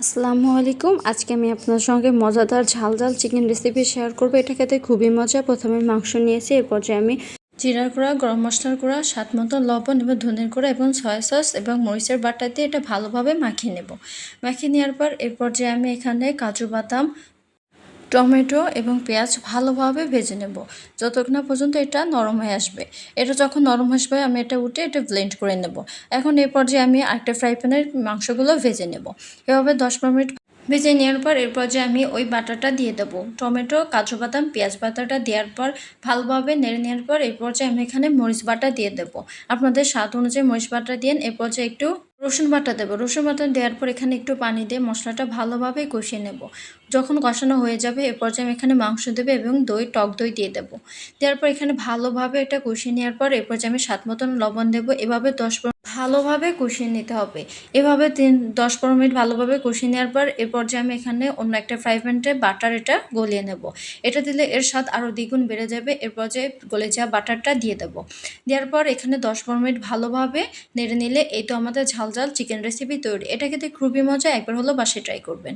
আসসালামু আলাইকুম। আজকে আমি আপনার সঙ্গে মজাদার ঝাল ঝাল চিকেন রেসিপি শেয়ার করব। এটা খেতে খুবই মজা। প্রথমে মাংস নিয়েছি, এরপর যে আমি জিরার গুঁড়া, গরম মশলার গুঁড়া, স্বাদ মতো লবণ এবং ধনের গুঁড়া এবং সয়া সস এবং মরিচের বাটা দিয়ে এটা ভালোভাবে মাখিয়ে নেব। মাখিয়ে নেওয়ার পর এরপর যে আমি এখানে কাজু বাদাম, টমেটো এবং পেঁয়াজ ভালোভাবে ভেজে নেব যতক্ষণ না পর্যন্ত এটা নরম হয়ে আসবে। এটা যখন নরম আসবে আমি এটা উঠে এটা ব্লেন্ড করে নেব। এখন এই পর্যায়ে আমি একটা ফ্রাই প্যানের মাংসগুলো ভেজে নেব। এভাবে 10-15 মিনিট ভেজে নেওয়ার পর এরপর যে আমি ওই বাটাটা দিয়ে দেবো, টমেটো, কাজু বাদাম, পেঁয়াজ বাটাটা দেওয়ার পর ভালোভাবে নেড়ে নেওয়ার পর এরপর যে আমি এখানে মরিচ বাটা দিয়ে দেবো। আপনাদের স্বাদ অনুযায়ী মরিচ বাটা দিন। এরপর যে একটু রসুন বাটা দেবো। রসুন বাটা দেওয়ার পর এখানে একটু পানি দিয়ে মশলাটা ভালোভাবে কষিয়ে নেব। যখন কষানো হয়ে যাবে এ পর্যায়ে আমি এখানে মাংস দেবো এবং টক দই দিয়ে দেবো। দেওয়ার পর এখানে ভালোভাবে এটা কষিয়ে নেওয়ার পর এরপর যে আমি স্বাদ মতন লবণ দেবো। এভাবে 10-15 ভালোভাবে কষিয়ে নিতে হবে। এভাবে 10-15 মিনিট ভালোভাবে কষিয়ে নেওয়ার পর এরপর যে আমি এখানে অন্য একটা ফ্রাই প্যানে বাটার এটা গলিয়ে নেব। এটা দিলে এর স্বাদ আরও দ্বিগুণ বেড়ে যাবে। এরপর যে গলে যাওয়া বাটারটা দিয়ে দেবো। দেওয়ার পর এখানে 10-15 মিনিট ভালোভাবে নেড়ে নিলে এই তো আমাদের ঝাল ঝাল চিকেন রেসিপি তৈরি। এটা খেতে খুবই মজা, একবার হলো বাসায় ট্রাই করবেন।